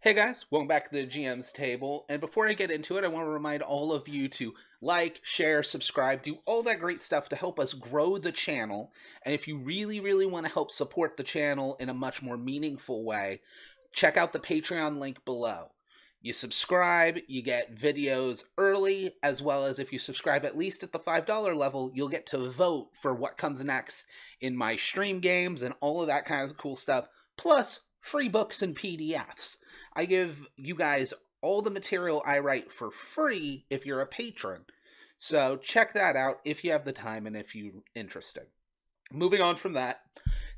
Hey guys, welcome back to the GM's table. And before I get into it, I want to remind all of you to like, share, subscribe, do all that great stuff to help us grow the channel. And if you really want to help support the channel in a much more meaningful way, check out the Patreon link below. You subscribe, you get videos early, as well as if you subscribe at least at the $5 level, you'll get to vote for what comes next in my stream games and all of that kind of cool stuff, plus free books and PDFs. I give you guys all the material I write for free if you're a patron. So check that out if you have the time and if you're interested. Moving on from that,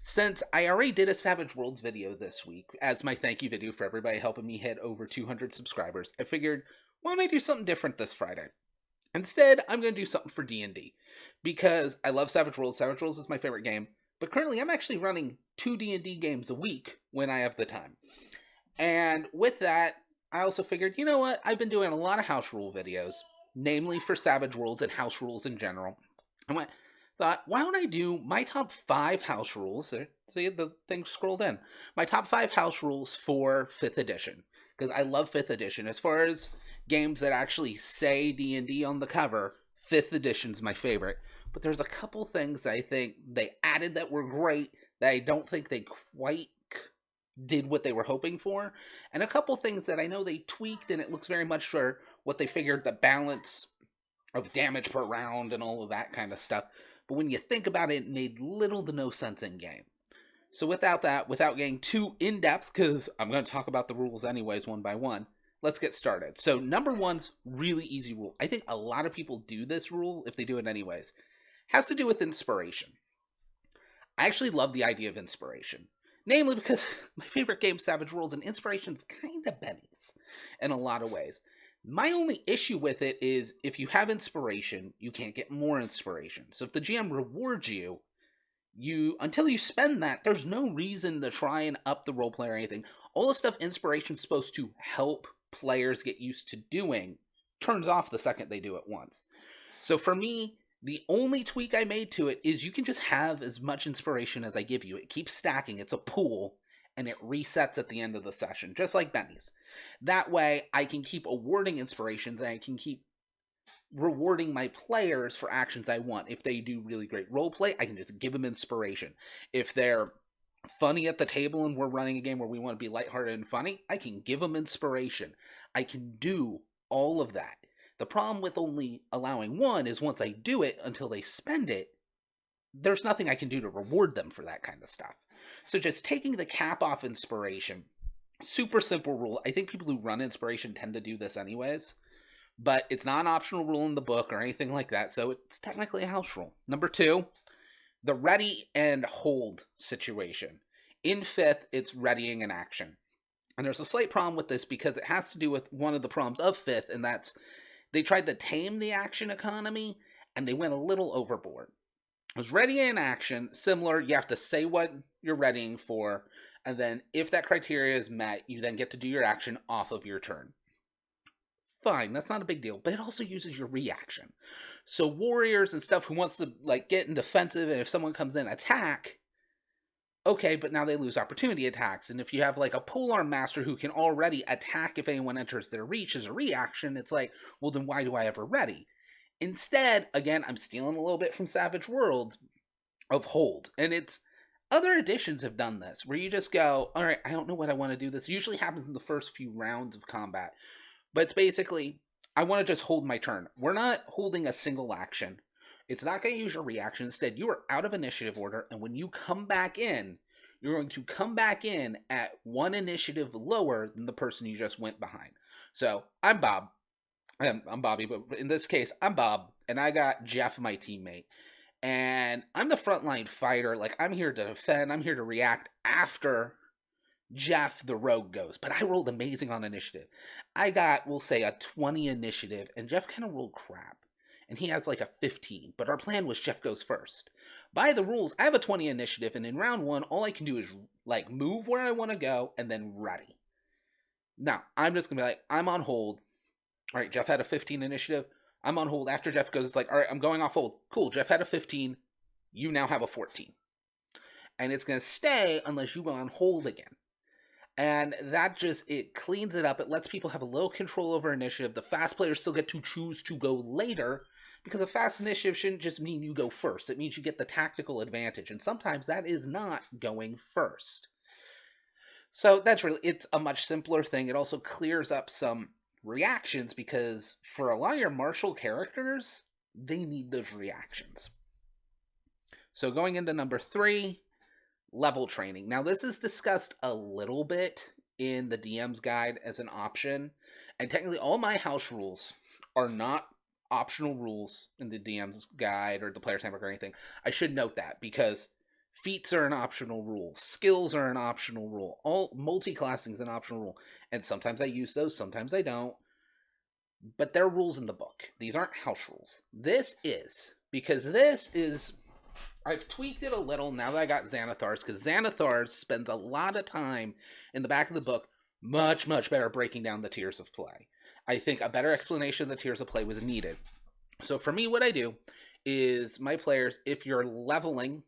since I already did a Savage Worlds video this week as my thank you video for everybody helping me hit over 200 subscribers, I figured, why don't I do something different this Friday? Instead, I'm going to do something for D&D because I love Savage Worlds. Savage Worlds is my favorite game, but currently I'm actually running 2 D&D games a week when I have the time. And with that, I also figured, you know what? I've been doing a lot of house rule videos, namely for Savage Worlds and house rules in general. I thought, why don't I do my top 5 house rules? The thing scrolled in. My top 5 house rules for 5th edition. Because I love 5th edition. As far as games that actually say D&D on the cover, 5th edition's my favorite. But there's a couple things that I think they added that were great that I don't think they quite did what they were hoping for, and a couple things that I know they tweaked, and it looks very much for what they figured the balance of damage per round and all of that kind of stuff. But when you think about it, it made little to no sense in game. So without getting too in-depth, because I'm going to talk about the rules anyways one by one, let's get started. So number one's really easy rule. I think a lot of people do this rule if they do it anyways. Has to do with inspiration. I actually love the idea of inspiration. Namely because my favorite game, Savage Worlds, and inspiration's kind of bennies in a lot of ways. My only issue with it is if you have inspiration, you can't get more inspiration. So if the GM rewards you, until you spend that, there's no reason to try and up the roleplay or anything. All the stuff inspiration's supposed to help players get used to doing turns off the second they do it once. So for me, the only tweak I made to it is you can just have as much inspiration as I give you. It keeps stacking. It's a pool, and it resets at the end of the session, just like Benny's. That way, I can keep awarding inspirations, and I can keep rewarding my players for actions I want. If they do really great roleplay, I can just give them inspiration. If they're funny at the table and we're running a game where we want to be lighthearted and funny, I can give them inspiration. I can do all of that. The problem with only allowing one is once I do it until they spend it, there's nothing I can do to reward them for that kind of stuff. So just taking the cap off inspiration, super simple rule. I think people who run inspiration tend to do this anyways, but it's not an optional rule in the book or anything like that, so it's technically a house rule. Number 2, the ready and hold situation. In 5th, it's readying an action. And there's a slight problem with this because it has to do with one of the problems of 5th, and that's they tried to tame the action economy, and they went a little overboard. It was ready in action, similar, you have to say what you're readying for, and then if that criteria is met, you then get to do your action off of your turn. Fine, that's not a big deal, but it also uses your reaction. So warriors and stuff who wants to get in defensive, and if someone comes in, attack, okay, but now they lose opportunity attacks. And if you have a polearm master who can already attack if anyone enters their reach as a reaction, it's like, well, then why do I ever ready? Instead, again, I'm stealing a little bit from Savage Worlds of hold. And it's other editions have done this, where you just go, all right, I don't know what I want to do. This usually happens in the first few rounds of combat. But it's basically, I want to just hold my turn. We're not holding a single action. It's not going to use your reaction. Instead, you are out of initiative order, and when you come back in, you're going to come back in at 1 initiative lower than the person you just went behind. So, I'm Bob. I'm Bobby, but in this case, I'm Bob, and I got Jeff, my teammate. And I'm the frontline fighter. I'm here to defend. I'm here to react after Jeff, the rogue, goes. But I rolled amazing on initiative. I got, we'll say, a 20 initiative, and Jeff kind of rolled crap. And he has a 15, but our plan was Jeff goes first. By the rules, I have a 20 initiative, and in round 1, all I can do is move where I want to go and then ready. Now, I'm just going to be I'm on hold. All right, Jeff had a 15 initiative. I'm on hold. After Jeff goes, it's all right, I'm going off hold. Cool, Jeff had a 15. You now have a 14. And it's going to stay unless you go on hold again. And that just, it cleans it up. It lets people have a little control over initiative. The fast players still get to choose to go later, because a fast initiative shouldn't just mean you go first. It means you get the tactical advantage, and sometimes that is not going first. So that's really, it's a much simpler thing. It also clears up some reactions, because for a lot of your martial characters, they need those reactions. So going into number 3, level training. Now, this is discussed a little bit in the DM's guide as an option, and technically all my house rules are not optional rules in the DM's guide or the player's handbook or anything. I should note that, because feats are an optional rule, skills are an optional rule, all multi-classing is an optional rule, and sometimes I use those, sometimes I don't, but they're rules in the book. These aren't house rules. This is, because this is, I've tweaked it a little now that I got Xanathar's, because Xanathar's spends a lot of time in the back of the book, much better breaking down the tiers of play. I think a better explanation of the tiers of play was needed. So for me, what I do is, my players, if you're leveling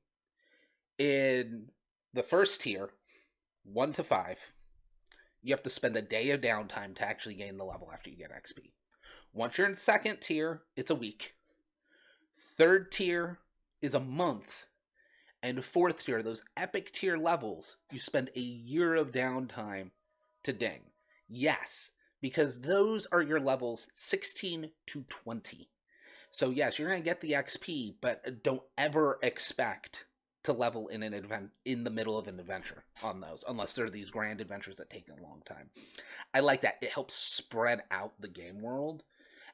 in the first tier, 1 to 5, you have to spend a day of downtime to actually gain the level after you get XP. Once you're in second tier, it's a week. Third tier is a month. And fourth tier, those epic tier levels, you spend a year of downtime to ding. Yes, because those are your levels 16 to 20. So yes, you're going to get the XP, but don't ever expect to level in an event in the middle of an adventure on those, unless they're these grand adventures that take a long time. I like that. It helps spread out the game world.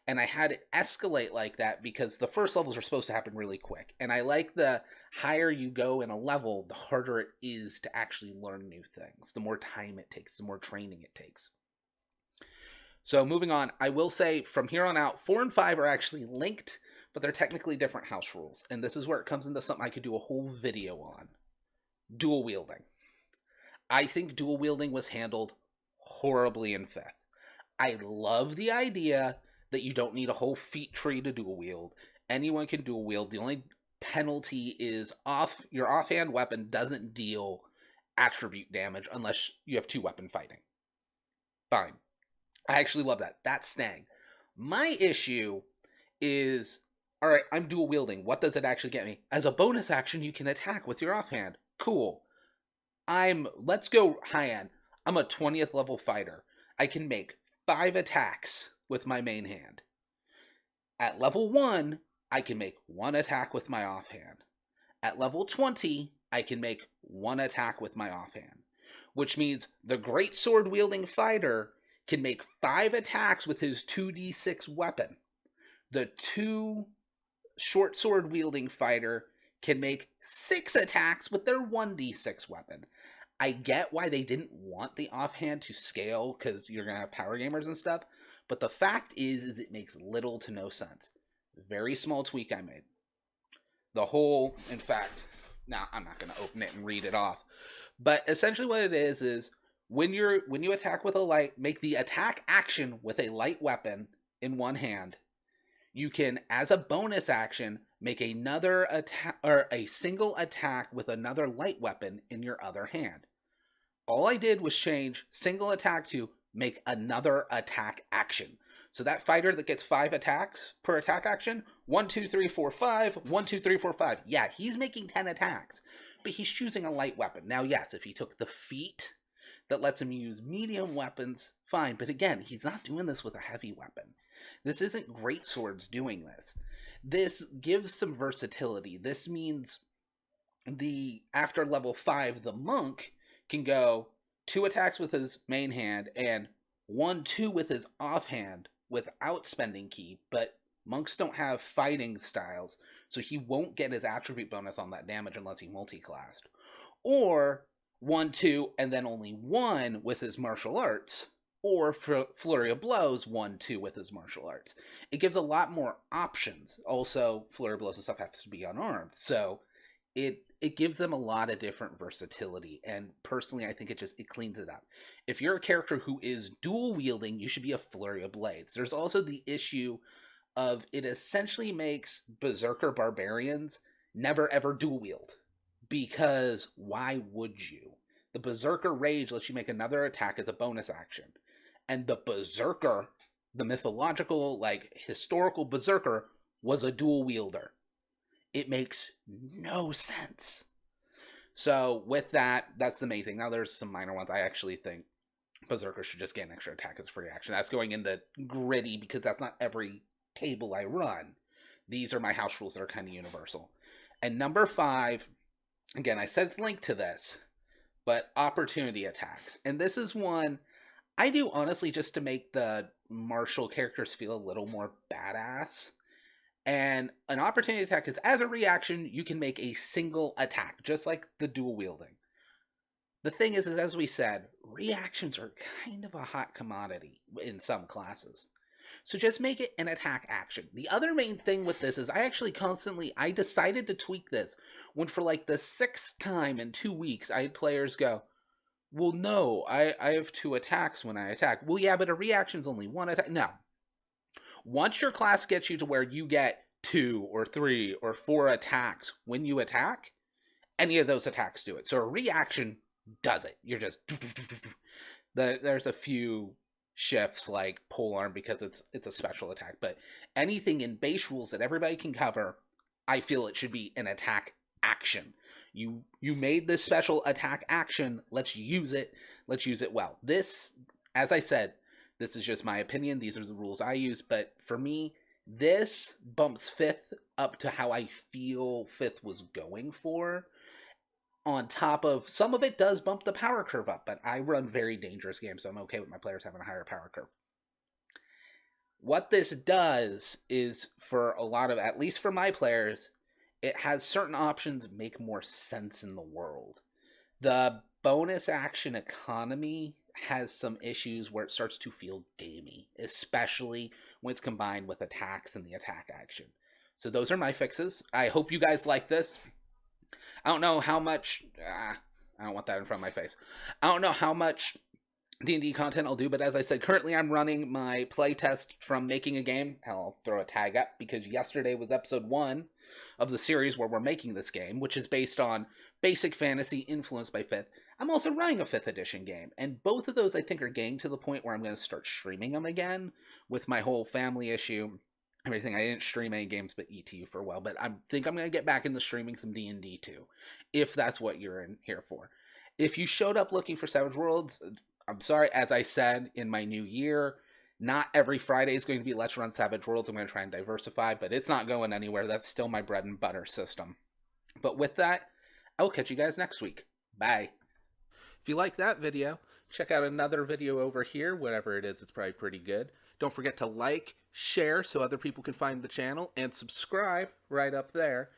And I had it escalate like that because the first levels are supposed to happen really quick. And I like the higher you go in a level, the harder it is to actually learn new things. The more time it takes, the more training it takes. So moving on, I will say from here on out, 4 and 5 are actually linked, but they're technically different house rules. And this is where it comes into something I could do a whole video on. Dual wielding. I think dual wielding was handled horribly in 5th. I love the idea that you don't need a whole feat tree to dual wield. Anyone can dual wield. The only penalty is your offhand weapon doesn't deal attribute damage unless you have 2 weapon fighting. Fine. I actually love that. That's staying. My issue is, all right, I'm dual wielding. What does it actually get me? As a bonus action, you can attack with your offhand. Cool. Let's go high end. I'm a 20th level fighter. I can make 5 attacks with my main hand. At level 1, I can make 1 attack with my offhand. At level 20, I can make 1 attack with my offhand. Which means the great sword wielding fighter can make 5 attacks with his 2d6 weapon. The 2 short sword wielding fighter can make 6 attacks with their 1d6 weapon. I get why they didn't want the offhand to scale, because you're going to have power gamers and stuff, but the fact is it makes little to no sense. Very small tweak I made. The whole, in fact, now I'm not going to open it and read it off, but essentially what it is when you attack with a light, make the attack action with a light weapon in one hand. You can, as a bonus action, make another attack, or a single attack with another light weapon in your other hand. All I did was change single attack to make another attack action. So that fighter that gets 5 attacks per attack action, 1, 2, 3, 4, 5, 1, 2, 3, 4, 5. Yeah, he's making 10 attacks, but he's choosing a light weapon. Now, yes, if he took the feat that lets him use medium weapons, fine. But again, he's not doing this with a heavy weapon. This isn't great swords doing this. This gives some versatility. This means after level 5, the monk can go 2 attacks with his main hand and 1, 2 with his offhand without spending ki, but monks don't have fighting styles, so he won't get his attribute bonus on that damage unless he multi-classed. Or 1, 2, and then only 1 with his martial arts, or for Flurry of Blows, 1, 2 with his martial arts. It gives a lot more options. Also, Flurry of Blows and stuff has to be unarmed, so it gives them a lot of different versatility, and personally I think it cleans it up. If you're a character who is dual wielding, you should be a Flurry of Blades. There's also the issue of it essentially makes Berserker Barbarians never ever dual wield, because why would you? The Berserker Rage lets you make another attack as a bonus action. And the Berserker, the mythological, like, historical Berserker, was a dual wielder. It makes no sense. So, with that, that's the main thing. Now, there's some minor ones. I actually think Berserker should just get an extra attack as free action. That's going into gritty because that's not every table I run. These are my house rules that are kind of universal. And number 5, again, I said it's linked to this, but opportunity attacks. And this is one I do honestly just to make the martial characters feel a little more badass. And an opportunity attack is, as a reaction, you can make a single attack, just like the dual wielding. The thing is, as we said, reactions are kind of a hot commodity in some classes. So just make it an attack action. The other main thing with this is I decided to tweak this when for like the 6th time in 2 weeks, I had players go, well, no, I have 2 attacks when I attack. Well, yeah, but a reaction's only 1 attack. No. Once your class gets you to where you get 2 or 3 or 4 attacks when you attack, any of those attacks do it. So a reaction does it. You're just... There's a few shifts like polearm because it's a special attack, but anything in base rules that everybody can cover, I feel it should be an attack action. You made this special attack action, let's use it well. This, as I said, this is just my opinion, these are the rules I use, but for me, this bumps 5th up to how I feel 5th was going for. On top of, some of it does bump the power curve up, but I run very dangerous games, so I'm okay with my players having a higher power curve. What this does is, for a lot of, at least for my players, it has certain options make more sense in the world. The bonus action economy has some issues where it starts to feel gamey, especially when it's combined with attacks and the attack action. So those are my fixes. I hope you guys like this. I don't know how much... I don't want that in front of my face. I don't know how much D&D content I'll do, but as I said, currently I'm running my playtest from making a game. I'll throw a tag up because yesterday was episode 1 of the series where we're making this game, which is based on basic fantasy influenced by 5th. I'm also running a 5th edition game, and both of those I think are getting to the point where I'm going to start streaming them again with my whole family issue. Everything. I didn't stream any games but ETU for a while, but I think I'm going to get back into streaming some D&D too, if that's what you're in here for. If you showed up looking for Savage Worlds, I'm sorry, as I said, in my new year, not every Friday is going to be Let's Run Savage Worlds. I'm going to try and diversify, but it's not going anywhere. That's still my bread and butter system. But with that, I will catch you guys next week. Bye. If you like that video, check out another video over here. Whatever it is, it's probably pretty good. Don't forget to like, share so other people can find the channel, and subscribe right up there.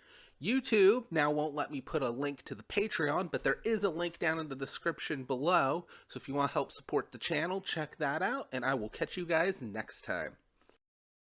YouTube now won't let me put a link to the Patreon, but there is a link down in the description below. So if you want to help support the channel, check that out, and I will catch you guys next time.